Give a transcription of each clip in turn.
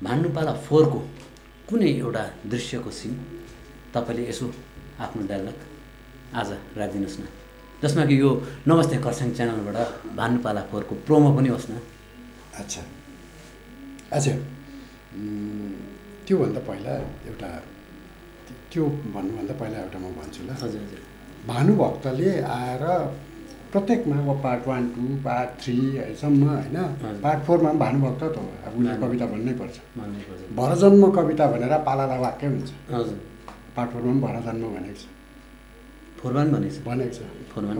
भानुपाला 4 को कुनै एउटा दृश्यको सिन तपाईले यसो आफ्नो डायलग आज राखिदिनुस् न, जसमा कि यो नमस्ते खरसाङ च्यानलबाट भानुपाला 4 को प्रोमो पनि होस् न। अच्छा अच्छा, त्योभन्दा पहिला एउटा त्यो भन्नुभन्दा पहिला एउटा म भन्छु ल। हजुर हजुर। भानुभक्तले आएर प्रत्येकमा अब पार्ट 1, 2, पार्ट 3 सम्म होइन, पार्ट 4 मा पनि भानुभक्त त हो, अब उसले कविता भन्नै पर्छ। भरजन्म कविता भनेर पालाला वाक्य हुन्छ। हजुर। पार्ट 4 मा पनि भरजन्म भनेको छ। फोरमान भनेको छ। भनेको छ। फोरमान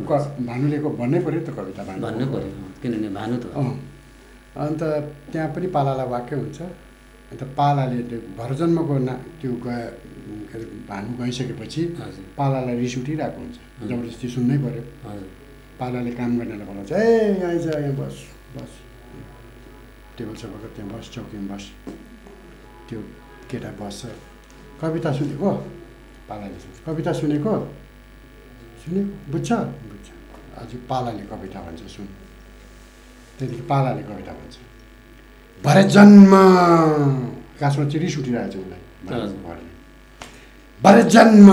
भानुले भन्नै पर्यो त कविता भन्नै पर्यो, किनभने भानु त। अन्त त्यहाँ पनि पालाला वाक्य हुन्छ। अन्त पालाले त्यो भरजन्मको त्यो भानु गइसकेपछि पालालाई रिस उठिरहेको हुन्छ, जबरजस्ती सुन्नै पर्यो। पालाले काम गर्नेलाई बोलाउँछ, ए यहाँ आइज, यहाँ बस बस, टेबल सफा त्यहाँ बस, चौकीमा बस। त्यो केटा बस्छ, कविता सुनेको? पालाले सोध्छ, कविता सुनेको? सुनेको, बुझ्छ? बुझ्छ। आज पालाले कविता भन्छ, सुन। त्यहाँदेखि पालाले कविता भन्छ, भरजन्म, खासमा चाहिँ रिस उठिरहेको छ उसलाई। भरजन्म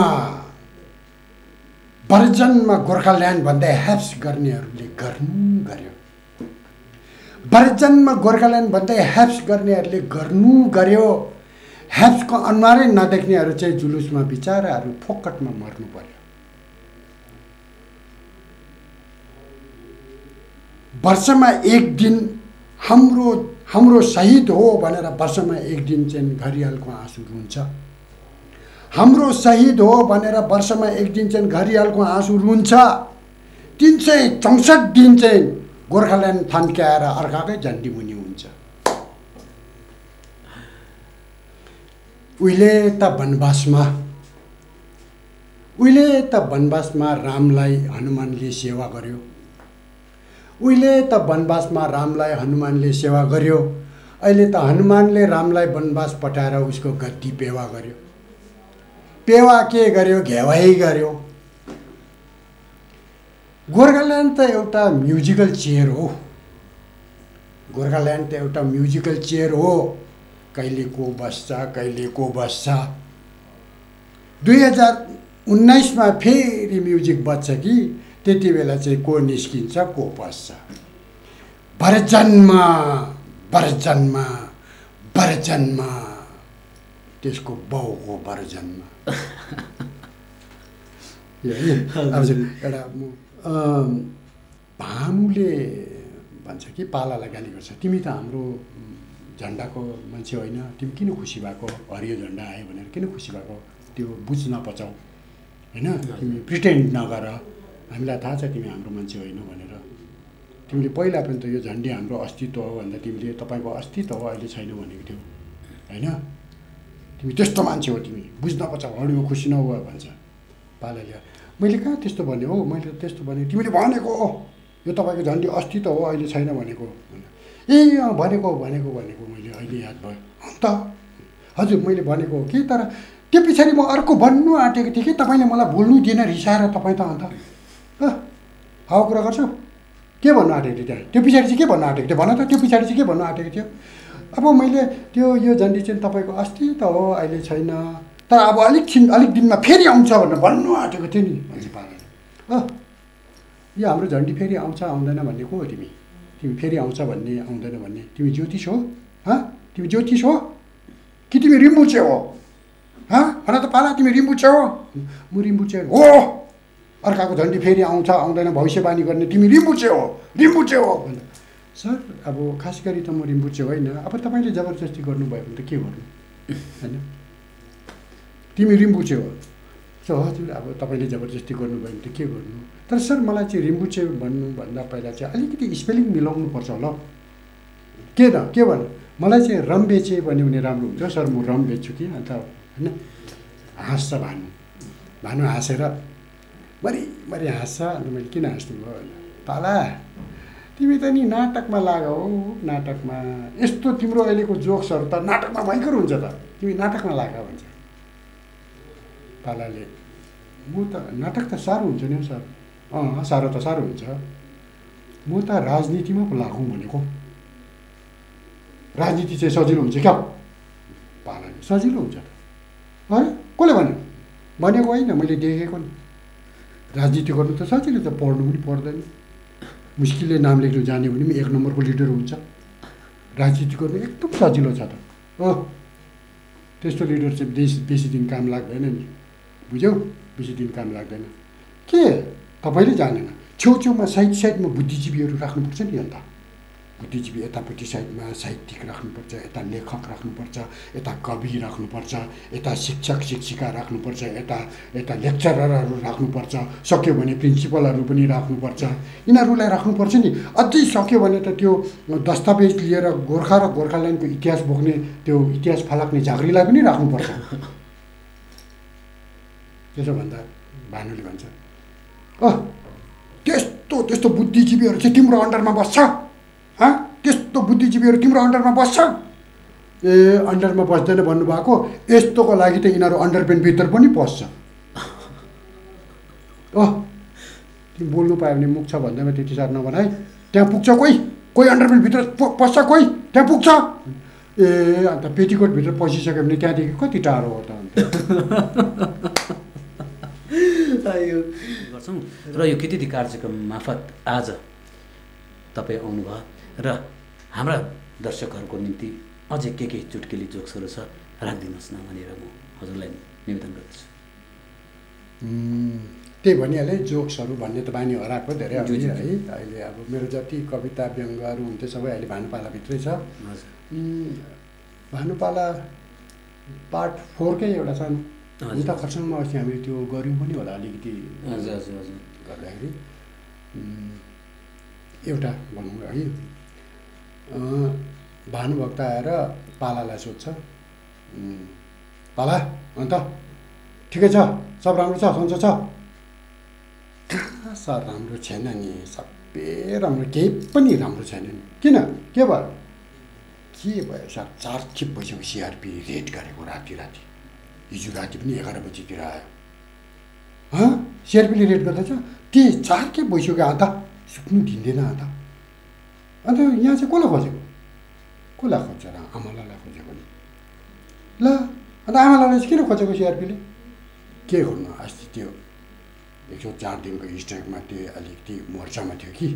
भरजन्म गोर्खाल्यान्ड भन्दै ह्याप्स गर्नेहरूले गर्नु गर्यो। भरजन्म गोर्खाल्यान्ड भन्दै ह्याप्स गर्नेहरूले गर्नु गर्यो। ह्याप्सको अनुहारै नदेख्नेहरू चाहिँ जुलुसमा बिचाराहरू फोकटमा मर्नु पर्यो। वर्षमा एक दिन हाम्रो शहीद हो भनेर वर्षमा एक दिन चाहिँ घरियालको आँसु रुन्छ। हाम्रो शहीद हो भनेर वर्षमा एक दिन चाहिँ घरियालको आँसु रुन्छ। 364 दिन चाहिँ गोर्खाल्यान्ड थन्क्याएर अर्काकै झन्डी मुनि हुन्छ। उहिले त वनवासमा रामलाई हनुमानले सेवा गर्यो। उहिले त वनवासमा रामलाई हनुमानले सेवा गर्यो। अहिले त हनुमानले रामलाई वनवास पठाएर उसको गद्दी पेवा गर्यो। पेवा के गर्यो? घेवाई गर्यो। गोर्खाल्यान्ड त एउटा म्युजिकल चेयर हो। गोर्खाल्यान्ड त एउटा म्युजिकल चेयर हो। कहिले को बस्छ, कहिले को बस्छ। 2019 मा फेरि म्युजिक बज्छ कि त्यति बेला चाहिँ को निस्किन्छ, को बस्छ। भरजन्म भरजन्म भरजन्म, त्यसको बाउको भरजन्म। एउटा भानुले भन्छ कि पालालाई गाली गर्छ, तिमी त हाम्रो झन्डाको मान्छे होइन, तिमी किन खुसी भएको? हरियो झन्डा आयो भनेर किन खुसी भएको? त्यो बुझ्न पचाऊ होइन, तिमी प्रिटेन्ड नगर, हामीलाई थाहा छ तिमी हाम्रो मान्छे होइन भनेर। तिमीले पहिला पनि त यो झन्डी हाम्रो अस्तित्व हो भन्दा तिमीले तपाईँको अस्तित्व हो अहिले छैन भनेको थियौ होइन। तिमी त्यस्तो मान्छे हो, तिमी बुझ्न पचाऊ, हरियो खुसी नहुँ भन्छ पालाले। मैले कहाँ त्यस्तो भने हो, मैले त त्यस्तो भने, तिमीले भनेको हो यो तपाईँको झन्डी अस्तित्व हो अहिले छैन भनेको। ए भनेको भनेको भनेको मैले अहिले याद भयो। अन्त हजुर मैले भनेको हो कि, तर त्यो पछाडि म अर्को भन्नु आँटेको थिएँ कि तपाईँले मलाई बोल्नु दिएन रिसाएर तपाईँ त। अन्त हावा कुरा गर्छु, के भन्नु आँटेको थियो त्यहाँ? त्यो पछाडि चाहिँ के भन्नु आँटेको थियो भन त? त्यो पछाडि चाहिँ के भन्नु आँटेको थियो? अब मैले त्यो यो झन्डी चाहिँ तपाईँको अस्तित्व हो अहिले छैन, तर अब अलिक दिनमा फेरि आउँछ भनेर भन्नु आँटेको थियो नि भन्छ पालाले। यो हाम्रो झन्डी फेरि आउँछ आउँदैन भन्ने को हो तिमी? तिमी फेरि आउँछ भन्ने आउँदैन भन्ने तिमी ज्योतिष हो? तिमी ज्योतिष हो कि तिमी रिम्बुचे हो? भन त पाला, तिमी रिम्बुचे हो? म रिम्बुचे हो। अर्काको झन्डी फेरि आउँछ आउँदैन भविष्यवाणी गर्ने तिमी रिम्बुचे हो, रिम्बुचे हो भन्छ। सर अब खास गरी त म रिम्बुचे होइन, अब तपाईँले जबरजस्ती गर्नुभयो भने त के गर्नु होइन? तिमी रिम्बुचे हो। सो हजुर अब तपाईँले जबरजस्ती गर्नुभयो भने त के गर्नु? तर सर मलाई चाहिँ रिम्बुचे भन्नुभन्दा पहिला चाहिँ अलिकति स्पेलिङ मिलाउनु पर्छ होला। के भन्नु? मलाई चाहिँ रम बेचे भन्यो भने राम्रो हुन्छ सर, म रम बेच्छु कि। अन्त होइन हाँस्छ भानु हाँसेर मरि हाँस्छ। अन्त मैले किन हाँस्नु भयो भने, पाला तिमी त नि नाटकमा लाग हो, नाटकमा यस्तो तिम्रो अहिलेको जोक्सहरू त नाटकमा भयङ्कर हुन्छ त, तिमी नाटकमा लाग भन्छ पालाले। म त नाटक त साह्रो हुन्छ नि सर। साह्रो त साह्रो हुन्छ। म त राजनीतिमा पो लागौँ भनेको। राजनीति चाहिँ सजिलो हुन्छ क्या सजिलो हुन्छ त। है कसले भन्यो? भनेको होइन, मैले देखेको नि। राजनीति गर्नु त सजिलो छ, पढ्नु पनि पर्दैन। मुस्किलले नाम लेख्नु जाने भने पनि 1 नम्बरको लिडर हुन्छ। राजनीति गर्नु एकदम सजिलो छ त। त्यस्तो लिडर चाहिँ बेसी दिन काम लाग्दैन नि, बुझ्यौ? बेसी दिन काम लाग्दैन। के तपाईँले जानेन, छेउछेउमा साइडमा बुद्धिजीवीहरू राख्नुपर्छ नि। अन्त बुद्धिजीवी यतापट्टि साइडमा साहित्यिक राख्नुपर्छ, यता लेखक राख्नुपर्छ, यता कवि राख्नुपर्छ, यता शिक्षक शिक्षिका राख्नुपर्छ, यता लेक्चररहरू राख्नुपर्छ, सक्यो भने प्रिन्सिपलहरू पनि राख्नुपर्छ। यिनीहरूलाई राख्नुपर्छ नि। अझै सक्यो भने त त्यो दस्तावेज लिएर गोर्खा र गोर्खाल्यान्डको इतिहास बोक्ने त्यो इतिहास फलाक्ने झाँक्रीलाई पनि राख्नुपर्छ। त्यसो भन्दा भानुले भन्छ, त्यस्तो बुद्धिजीवीहरू चाहिँ तिम्रो अन्डरमा बस्छ? त्यस्तो बुद्धिजीवीहरू तिम्रो अन्डरमा बस्छ? अन्डरमा बस्दैन भन्नुभएको, यस्तोको लागि त यिनीहरू अन्डरपेनभित्र पनि पस्छ। तिमी बोल्नु पायो भने मुख छ भन्दैमा त्यति साह्रो नभनाइ। त्यहाँ पुग्छ कोही अन्डरपेनभित्र पस्छ, कोही त्यहाँ पुग्छ। अन्त पेटिकोटभित्र पसिसक्यो भने त्यहाँदेखि कति टाढो हो त? गर्छौँ र यो केटी कार्यक्रम मार्फत आज तपाईँ आउनुभयो र हाम्रा दर्शकहरूको निम्ति अझै के चुटकिली जोक्सहरू छ राखिदिनुहोस् न भनेर म हजुरलाई निवेदन गर्दछु। त्यही भनिहालेँ, जोक्सहरू भन्ने त बानी हराएको धेरै है। अहिले अब मेरो जति कविता व्यङ्गहरू हुन्थ्यो सबै अहिले भानुपालाभित्रै छ। भानुपाला पार्ट 4 कै एउटा छन्। हुन त खरसाङमा अस्ति हामीले त्यो गऱ्यौँ पनि होला अलिकति गर्दाखेरि। एउटा भनौँ है, भानुभक्त आएर पालालाई सोध्छ, पाला अन्त ठिकै छ, सब राम्रो छ, सन्चो छ? कहाँ सर राम्रो छैन नि, सबै राम्रो, केही पनि राम्रो छैन नि। किन, के भयो? के भयो सर, 4 खेप भइसक्यो सिआरपी रेड गरेको राति। हिजो राति पनि 11 बजीतिर आयो। सिआरपीले रेड गर्दैछ? के 4 खेप भइसक्यो? अन्त सुक्नु दिँदैन। अन्त यहाँ चाहिँ कसलाई खोजेको? कसलाई खोज्छ र? आमालाई खोजेको नि। ल अन्त आमालाई चाहिँ किन खोजेको सिआरपीले? के गर्नु, अस्ति त्यो 104 दिनको स्ट्राइकमा त्यो अलिकति मोर्चामा थियो कि,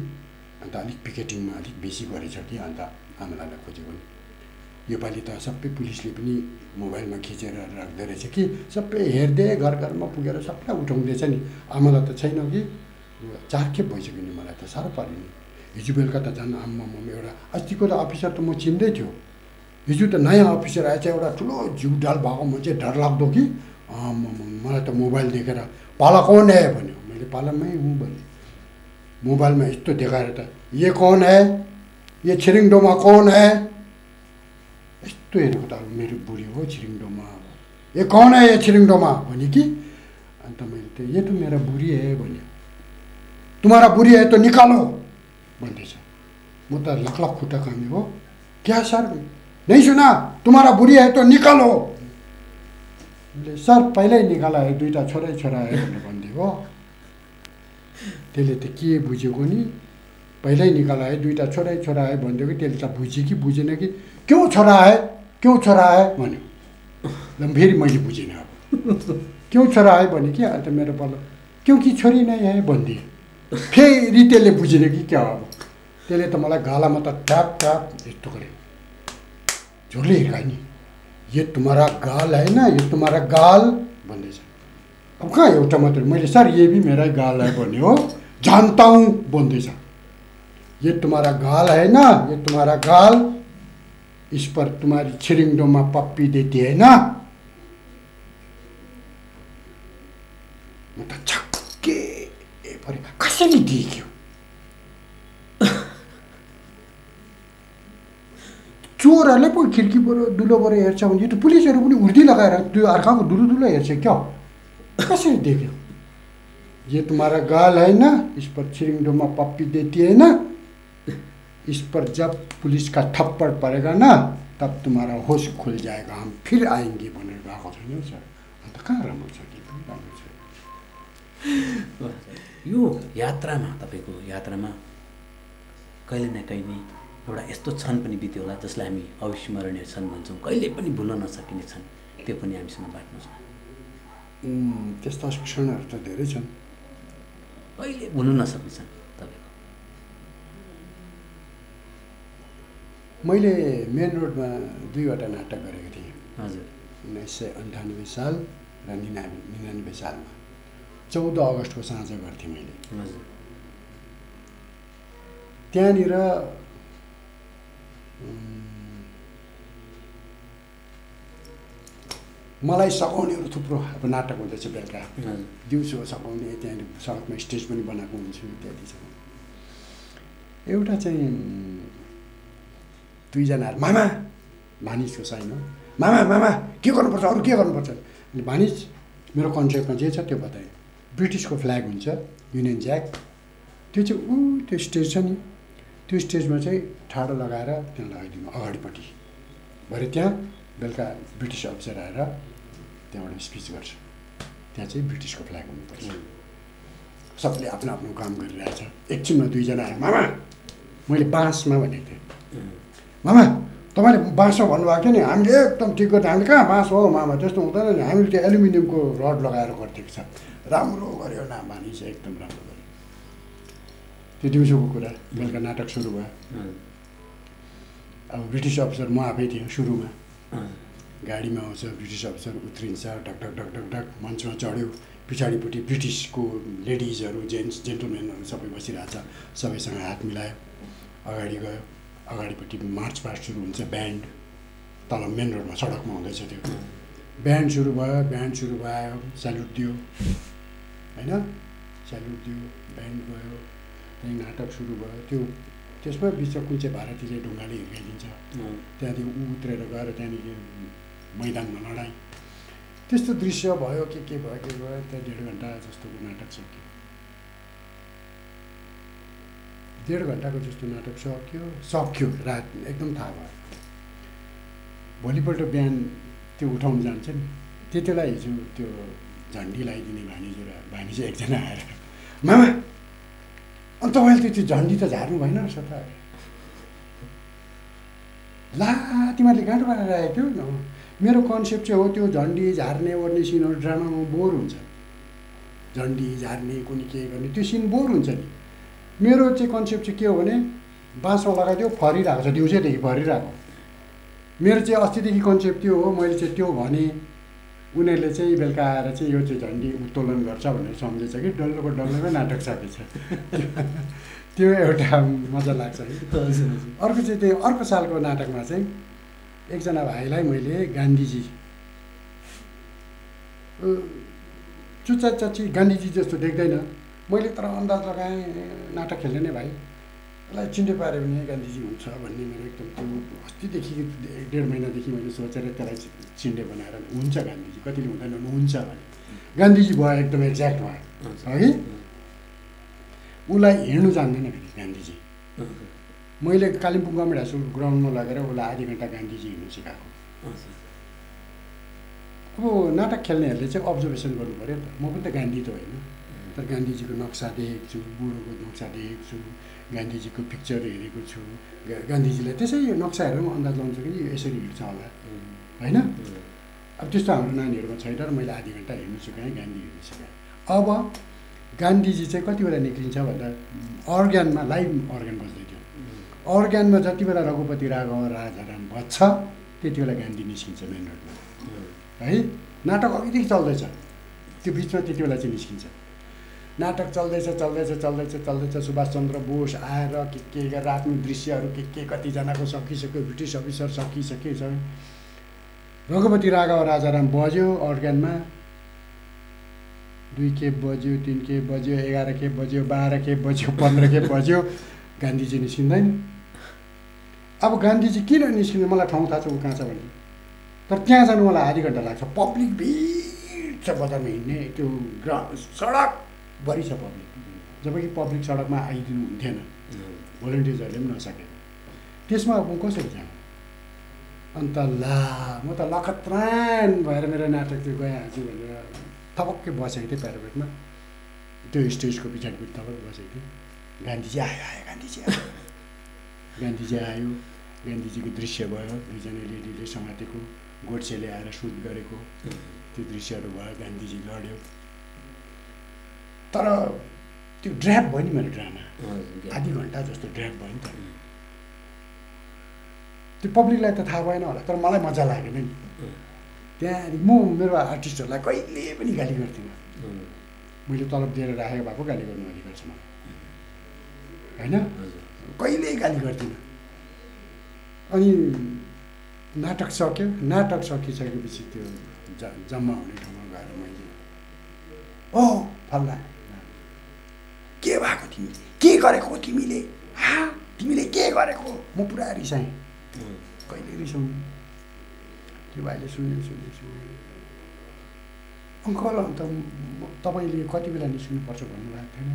अन्त अलिक पिकेटिङमा अलिक बेसी गरेछ कि, अन्त आमालाई खोजेको नि। योपालि त सबै पुलिसले पनि मोबाइलमा खिचेर राख्दो रहेछ कि, सबै हेर्दै घर घरमा पुगेर सबलाई उठाउँदैछ नि। आमालाई त छैन कि, 4 खेप भइसक्यो नि। मलाई त साह्रो पऱ्यो नि। हिजो बेलुका त झन् आम्मामा एउटा अस्तिको त अफिसर त म चिन्दै थियो, हिजो त नयाँ अफिसर आएछ, एउटा ठुलो जिउडाल भएको मान्छे, डरलाग्दो कि। मलाई त मोबाइल देखेर पाला कौन है भन्यो। मैले पालामै हुँ भने मोबाइलमा यस्तो देखाएर त ये कौन है, ये छिरिङडोमा कौन है, यस्तो हेरेको त अब मेरो बुढी हो छिरिङडोमा, ये कौन है ये छिरिङडोमा भने कि। अन्त मैले त ये तो मेरा बुढी है भन्यो। तुम्हारा बुढी है तो निकालो भन्दैछ। म त लकलक खुट्टा कामी हो, क्या सर नहीं सुना, तुम्हारा बुढी है तो निकालो। सर पहिल्यै निकाला है, 2टा छोरा है भनेर भनिदियो। त्यसले त के बुझ्यो नि, पहिल्यै निकाला है, 2टा छोरा है भनिदियो कि, त्यसले त बुझ्यो कि बुझेन कि, क्यों छोरा है भन्यो। फेरि मैले बुझिनँ। अब क्यों छोरा है भने कि, अन्त मेरो पालो क्योंकि छोरी नै है भनिदिएँ। फेरि त्यसले बुझेन कि क्या अब, त्यसले त मलाई गालामा त ट्याप यस्तो गऱ्यो, झुर्ले हिर्कायो नि। ये तुम्हारा गाल है ना, ये तुम्हारा गाल भन्दैछ। अब कहाँ एउटा मात्रै, मैले सर ये भी मेरा गाल है भन्यो। जानता हूँ भन्दैछ। ये तुम्हारा गाल है ना, ये तुम्हारा गाल, इस पर तुम्हारी छिरिङडोमा पप्पी देती है ना। म त छक्के परे, कसरी देख्यो? चोरहरूले पो खिड्कीबाट दुलोबाट हेर्छ भने यो त पुलिसहरू पनि उर्दी लगाएर त्यो अर्काको दुलो हेर्छ क्या? कसरी देख्यो? ये तुम्हारा गाल है ना, इस पर छिरिङडोमा पप्पी देती है ना, इस पर जब पुलिस का थप्पड़ पड़ेगा ना तब तुम्हारा होश खुल जाएगा, हम फिर आएंगे भनेर गएको छैन सर। अन्त कहाँ राम्रो छ कि राम्रो छ? यो यात्रामा, तपाईँको यात्रामा कहिले न कहिले एउटा यस्तो क्षण पनि बित्यो होला जसलाई हामी अविस्मरणीय क्षण भन्छौँ, कहिले पनि भुल्न नसकिने क्षण। त्यो पनि हामीसँग बाँड्नुहोस् न। त्यस्ता क्षणहरू त धेरै छन्, अहिले हुनु नसक्छन् तपाईँको। मैले मेन रोडमा 2वटा नाटक गरेको थिएँ। हजुर। 1998 साल र 99 सालमा 14 अगस्तको साँझ गर्थेँ मैले। हजुर। त्यहाँनिर मलाई सघाउनेहरू थुप्रो अब नाटक हुँदैछ बेलुका, दिउँसो सघाउने, त्यहाँनिर सडकमा स्टेज पनि बनाएको हुन्छु इत्यादि छ। एउटा चाहिँ 2जनाहरू मामा, भानिजको साइन हो, मामा मामा के गर्नुपर्छ, अरू के गर्नुपर्छ अनि भानिज मेरो कन्ट्र्याक्टमा जे छ त्यो बताएँ। ब्रिटिसको फ्ल्याग हुन्छ, युनियन ज्याक, त्यो चाहिँ त्यो स्टेज छ नि, त्यो स्टेजमा चाहिँ ठाडो लगाएर त्यहाँ लगाइदिनु अगाडिपट्टि। भरे त्यहाँ बेलुका ब्रिटिस अफिसर आएर त्यहाँबाट स्पिच गर्छ। त्यहाँ चाहिँ ब्रिटिसको फ्ल्याग हुनुपर्छ। सबले आफ्नो आफ्नो काम गरिरहेछ। एकछिनमा 2जना आयो, मामा मैले बाँसमा भनेको थिएँ, मामा तपाईँले बाँसमा भन्नुभएको थियो नि, हामीले एकदम ठिक गर्थ्यो, हामीले कहाँ बाँस हो मामा, त्यस्तो हुँदैन नि, हामीले त्यो एल्युमिनियमको रड लगाएर गर्थेको छ। राम्रो गऱ्यो ना भानी चाहिँ एकदम राम्रो गऱ्यो। त्यो दिउँसोको कुरा। बेलुका नाटक सुरु भयो। अब ब्रिटिस अफिसर म आफै थिएँ सुरुमा। गाडीमा आउँछ ब्रिटिस अफिसर, उत्रिन्छ, ढक ढक ढक ढक ढक मञ्चमा चढ्यो। पछाडिपट्टि ब्रिटिसको लेडिजहरू, जेन्ट्स, जेन्टलमेनहरू सबै बसिरहेछ। सबैसँग हात मिलायो, अगाडि गयो। अगाडिपट्टि मार्च पास्ट सुरु हुन्छ, ब्यान्ड तल मेन रोडमा सडकमा हुँदैछ त्यो। ब्यान्ड सुरु भयो, स्यालुट दियो होइन, स्यालुट दियो, ब्यान्ड गयो, त्यहाँदेखि नाटक सुरु भयो। त्यो त्यसमा बिचमा कुन चाहिँ भारतीय ढुङ्गाले हिर्काइदिन्छ, त्यहाँदेखि उत्रेर गएर त्यहाँदेखि मैदानमा लडाइँ, त्यस्तो दृश्य भयो। के भयो त्यहाँ 1.5 घन्टा जस्तोको नाटक सक्यो। 1.5 घन्टाको जस्तो नाटक सक्यो रात एकदम थाहा भयो। भोलिपल्ट बिहान त्यो उठाउनु जान्छ नि, त्यति बेला हिजो त्यो झन्डी लगाइदिने भानिज एकजना आएर, मामा अनि तपाईँले त्यो झन्डी त झार्नु भएन रहेछ त। ला तिमीहरूले गाँडो पारेर आएको थियो। मेरो कन्सेप्ट चाहिँ हो त्यो झन्डी झार्ने ओर्ने सिनहरू ड्रामामा बोर हुन्छ। झन्डी झार्ने कुनै के गर्ने त्यो सिन बोर हुन्छ नि। मेरो चाहिँ कन्सेप्ट चाहिँ के हो भने बाँसमा लगाइदियो, फरिरहेको छ, दिउँसैदेखि फरिरहेको। मेरो चाहिँ अस्तिदेखि कन्सेप्ट त्यो हो, मैले चाहिँ त्यो भने उनीहरूले चाहिँ बेलुका आएर चाहिँ यो चाहिँ झन्डी उत्तोलन गर्छ भनेर सम्झेछ कि डल्लोको डल्लोमै नाटक सकेछ। त्यो एउटा मजा लाग्छ कि। अर्को चाहिँ त्यो अर्को सालको नाटकमा चाहिँ एकजना भाइलाई मैले गान्धीजी चुच्चा चच्ची गान्धीजी जस्तो देख्दैन, मैले तर अन्दाज लगाएँ नाटक खेल्ने नै भाइ यसलाई चिन्डे पाऱ्यो भने गान्धीजी हुन्छ भन्ने मेरो एकदम त्यो अस्तिदेखि 1.5 महिनादेखि मैले सोचेर त्यसलाई चिन्डे बनाएर हुन्छ गान्धीजी, कतिले हुँदैन हुन्छ भने गान्धीजी भयो, एकदम एक्ज्याक्ट भयो है। उसलाई हिँड्नु जान्दैन फेरि गान्धीजी। मैले कालिम्पोङ गभर्मेन्ट हाई स्कुल ग्राउन्डमा लगेर उसलाई आधी घन्टा गान्धीजी हिँड्नु सिकाएको। अब नाटक खेल्नेहरूले चाहिँ अब्जर्भेसन गर्नु पऱ्यो नि त। म पनि त गान्धी त होइन, तर गान्धीजीको नक्सा देखेको छु, बुढोको नक्सा देखेको छु, गान्धीजीको पिक्चर हेरेको छु। गान्धीजीलाई त्यसै नक्सा हेरेर पनि अन्दाज लाउँछु कि यो यसरी हिँड्छ होला होइन। अब त्यस्तो हाम्रो नानीहरूमा छैन र मैले आधी घन्टा हिँड्नु सिकाएँ, गान्धी हिँड्नु सिकाएँ। अब गान्धीजी चाहिँ कति बेला निक्लिन्छ भन्दा अर्ग्यानमा लाइभ अर्ग्यान बज्दै थियो। अर्ग्यानमा जति बेला रघुपति राघव राजाराम बज्छ त्यति बेला गान्धी निस्किन्छ मेन रोडमा है। नाटक अघिदेखि चल्दैछ, त्यो बिचमा त्यति बेला चाहिँ निस्किन्छ। नाटक चल्दैछ। सुभाषचन्द्र बोस आएर के गरेर आफ्नो दृश्यहरू के कतिजनाको सकिसक्यो, ब्रिटिस अफिसर सकिसक्यो। रघुपति राघव राजाराम बज्यो अर्ग्यानमा, 2 खेप बज्यो, 3 खेप बज्यो, 11 खेप बज्यो, 12 खेप बज्यो, 15 खेप बज्यो, गान्धीजी निस्किँदैन। अब गान्धीजी किन निस्किँदैन मलाई ठाउँ थाहा छ ऊ कहाँ छ भने, तर त्यहाँ जानु मलाई आधी घन्टा लाग्छ। पब्लिक भिड छ बजारमा हिँड्ने, त्यो सडकभरि छ पब्लिक, जबकि पब्लिक सडकमा आइदिनु हुन्थेन, भोलिन्टियर्सहरूले पनि नसके। त्यसमा अब म कसरी जानु? अन्त ला म त लखत्रान भएर मेरो नाटक त्यो गइहाल्छु भनेर थपक्कै बसेको थिएँ प्यारापेटमा, त्यो स्टेजको पछाडिपट्टि थपक्कै बसेको थिएँ। गान्धीजी आयो, गान्धीजी आयो, गान्धीजीको दृश्य भयो, 2जना लेडीले समातेको, गोडसेले आएर सुट गरेको त्यो दृश्यहरू भयो। गान्धीजी लड्यो, तर त्यो ड्र्याप भयो नि मेरो ड्रामा, आधी घन्टा जस्तो ड्र्याप भयो नि त। त्यो पब्लिकलाई त थाहा भएन होला, तर मलाई मजा लागेन नि। त्यहाँदेखि म मेरो आर्टिस्टहरूलाई कहिले पनि गाली गर्थिनँ। मैले तलब दिएर राखेको भएको गाली गर्नु अधिकार छ मलाई, होइन? कहिल्यै गाली गर्दिनँ। अनि नाटक सक्यो, नाटक सकिसकेपछि त्यो जम्मा हुने ठाउँमा गएर मैले ओ फल्ला के भएको, तिमीले के गरेको, तिमीले के गरेको? म पुरा रिसाएँ। कहिले रिसाउनु, त्यो भाइले सुन्यो। अङ्कल अन्त तपाईँले कति बेला निस्किनुपर्छ भन्नुभएको थिएन?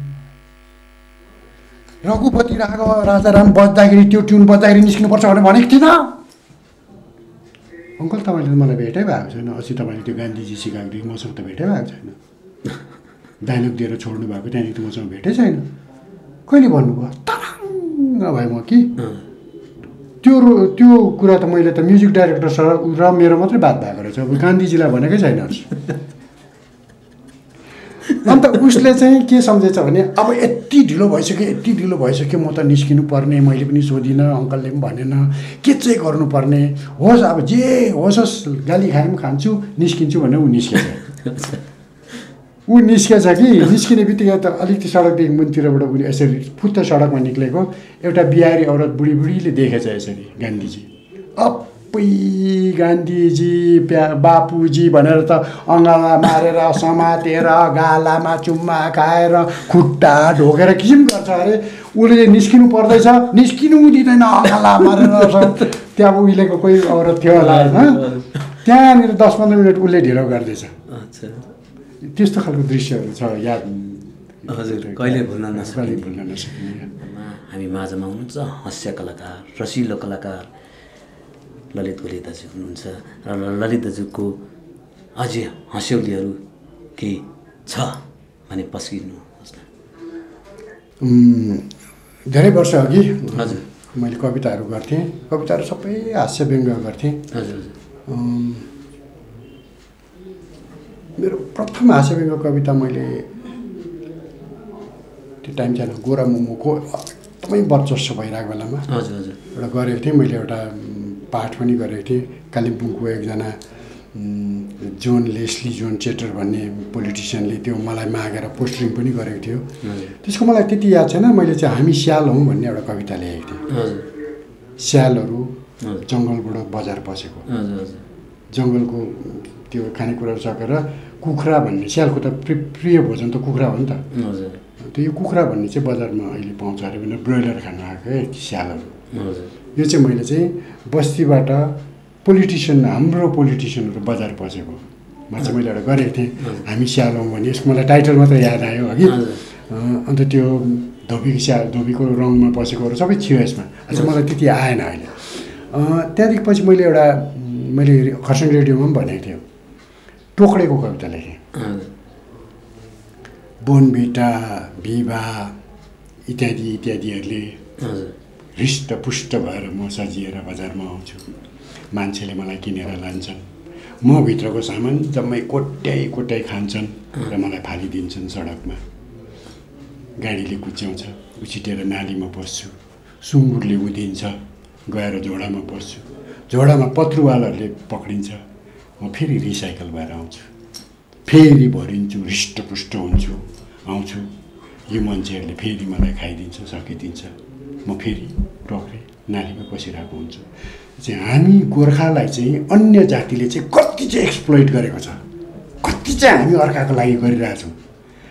रघुपति राघव राजाराम बज्दाखेरि त्यो ट्युन बज्दाखेरि निस्किनुपर्छ भनेको थिएन। अङ्कल तपाईँले त मलाई भेटै भएको छैन, अस्ति तपाईँले त्यो गान्धीजी सिकाएकोदेखि मसँग त भेटै भएको छैन। डायलग दिएर छोड्नु भएको, त्यहाँदेखि त मसँग भेटै छैन। कहिले भन्नुभयो? तराङ्ग भयो म कि त्यो कुरा त मैले त म्युजिक डाइरेक्टर सर र मेरो मात्रै बात भएको रहेछ, अब गान्धीजीलाई भनेकै छैन। अन्त उसले चाहिँ के सम्झेछ भने अब यति ढिलो भइसक्यो, म त निस्किनु पर्ने। मैले पनि सोधिनँ, अङ्कलले पनि भनेन के चाहिँ गर्नुपर्ने। होस् अब जे होस्, गाली खाए पनि खान्छु, निस्किन्छु भनेर ऊ निस्केछ कि निस्किने बित्तिकै त अलिकति सडकदेखि मुनितिरबाट उसले यसरी फुत्त सडकमा निक्लेको एउटा बिहारी औरत बुढीले देखेछ यसरी गान्धीजी। अप्पै गान्धीजी बापुजी भनेर त अङ्गाला मारेर समातेर गालामा चुम्मा खाएर खुट्टा ढोकेर किसिम गर्छ अरे। उसले निस्किनु पर्दैछ, निस्किनु दिँदैन अङ्गाला मारेर। त्यहाँ उहिलेको कोही औरत थियो होला होइन, त्यहाँनिर 10-15 मिनट उसले ढिलो गर्दैछ। त्यस्तो खालको दृश्यहरू छ याद। हजुर, कहिले भुल्न नसक्ने। हामी माझमा हुनुहुन्छ हास्य कलाकार, रसिलो कलाकार ललित गोले दाजु हुनुहुन्छ र ललित दाजुको अझै हँस्यौलीहरू केही छ भने पस्किनुहोस् न। धेरै वर्ष अघि हजुर मैले कविताहरू गर्थेँ, कविताहरू सबै हास्य व्यङ्ग्य गर्थेँ। हजुर मेरो प्रथम हास्य व्यङ्ग्य कविता मैले त्यो टाइम चाहिँ गोरा मोमोको एकदमै वर्चस्व भइरहेको बेलामा हजुर हजुर एउटा गरेको थिएँ। मैले एउटा पाठ पनि गरेको थिएँ। कालिम्पोङको एकजना जोन लेस्ली जोन चेटर भन्ने पोलिटिसियनले त्यो मलाई मागेर पोस्टरिङ पनि गरेको थियो। त्यसको मलाई त्यति याद छैन। मैले चाहिँ हामी स्याल हौँ भन्ने एउटा कविता लेखेको थिएँ। स्यालहरू जङ्गलबाट बजार पसेको, जङ्गलको त्यो खानेकुराहरू सकेर कुखुरा भन्ने, स्यालको त प्रिय भोजन त कुखुरा हो नि त। त्यो यो कुखुरा भन्ने चाहिँ बजारमा अहिले पाउँछ अरे भनेर ब्रोइलर खानु आएको है स्यालहरू। यो चाहिँ मैले चाहिँ बस्तीबाट हाम्रो पोलिटिसियनहरू बजार पसेकोमा चाहिँ मैले एउटा गरेको थिएँ। हामी स्याल हौँ भने यसको मलाई टाइटल मात्रै याद आयो अघि। अन्त त्यो धोबीको रङमा पसेकोहरू सबै थियो यसमा। अझै मलाई त्यति आएन अहिले। त्यहाँदेखि पछि मैले खरसाङ रेडियोमा पनि भनेको थिएँ, टोक्रेको कविता लेखेँ। बोनभिटा भिभा इत्यादि इत्यादिहरूले हृष्टपुष्ट भएर म सजिएर बजारमा आउँछु। मान्छेले मलाई किनेर लान्छन्, म भित्रको सामान जम्मै कोट्याइ खान्छन् र मलाई फालिदिन्छन् सडकमा। गाडीले कुच्याउँछ, उछिटेर नालीमा पस्छु। सुँगुरले उधिन्छ, गएर झोडामा पस्छु। झोडामा पत्रुवालहरूले पक्रिन्छ, म फेरि रिसाइकल भएर आउँछु। फेरि भरिन्छु, हृष्टपुष्ट हुन्छु, आउँछु। यो मान्छेहरूले फेरि मलाई खाइदिन्छ, सकिदिन्छ। म फेरि टोक्रे नालीमा पसिरहेको हुन्छु। चाहिँ हामी गोर्खालाई चाहिँ अन्य जातिले चाहिँ कति चाहिँ एक्सप्लोइट गरेको छ, कति चाहिँ हामी अर्काको लागि गरिरहेछौँ।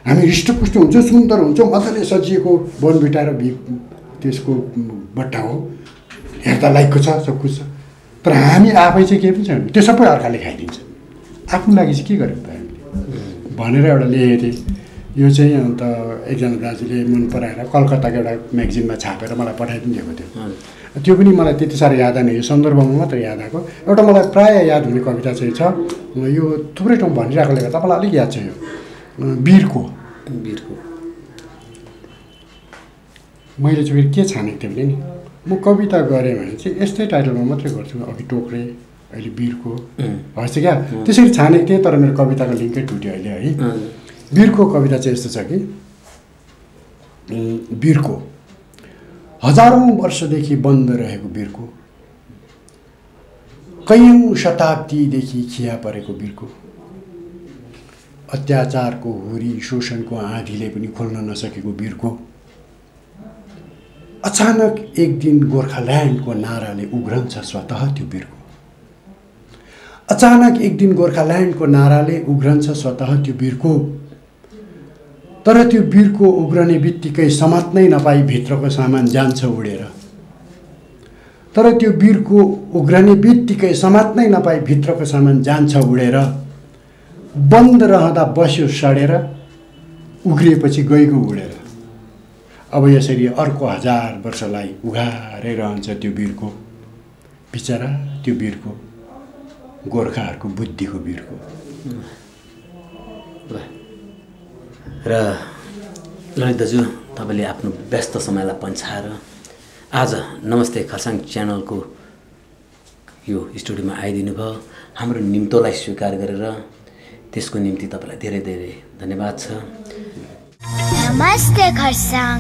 हामी हृष्टपुष्ट हुन्छौँ, सुन्दर हुन्छौँ, मजाले सजिएको बोनभिटा र त्यसको बट्टा हो, हेर्दा लाइकको छ, सब कुछ छ। तर हामी आफै चाहिँ केही पनि छैन, त्यो सबै अर्काले खाइदिन्छ। आफ्नो लागि चाहिँ के गरेको त हामीले भनेर एउटा लेखेको थिएँ। यो चाहिँ अन्त एकजना दाजुले मन पराएर कलकत्ताको एउटा म्यागजिनमा छापेर मलाई पठाइदिनु दिएको थियो। त्यो पनि मलाई त्यति साह्रो याद आएन, यो सन्दर्भमा मात्र याद आएको। एउटा मलाई प्रायः याद हुने कविता चाहिँ छ, यो थुप्रै ठाउँ भनिरहेकोले गर्दा मलाई अलिक याद छ। यो वीरको मैले चाहिँ फेरि के छानेको थिएँ भने नि, म कविता गरेँ भने चाहिँ यस्तै टाइटलमा मात्रै गर्छु। अघि टोक्रे, अहिले वीरको भएछ क्या त्यसरी छानेको थिएँ तर मेरो कविताको लिङ्कै टुट्यो अहिले है वीरको कविता चाहिँ यस्तो छ कि वीरको हजारौँ वर्षदेखि बन्द रहेको वीरको कैयौँ शताब्दीदेखि खिया परेको वीरको अत्याचारको हुरी शोषणको आँधीले पनि खोल्न नसकेको वीरको अचानक एक दिन गोर्खाल्यान्डको नाराले उग्रन्छ स्वतः त्यो वीरको अचानक एक दिन गोर्खाल्यान्डको नाराले उग्रन्छ स्वतः त्यो वीरको तर त्यो वीरको उग्रने बित्तिकै समात्नै नपाई भित्रको सामान जान्छ उडेर तर त्यो वीरको उग्रने बित्तिकै समात्नै नपाई भित्रको सामान जान्छ उडेर बन्द रहँदा बस्यो सडेर उग्रिएपछि गइगयो उडेर अब यसरी अर्को 1000 वर्षलाई उघारै रहन्छ त्यो वीरको बिचरा त्यो वीरको गोर्खाहरूको बुद्धिको वीरको र ललित दाजु तपाईँले आफ्नो व्यस्त समयलाई पन्छाएर आज नमस्ते खरसाङ च्यानलको यो स्टुडियोमा आइदिनु भयो हाम्रो निम्तोलाई स्वीकार गरेर त्यसको निम्ति तपाईँलाई धेरै धेरै धन्यवाद छ। नमस्ते खरसाङ।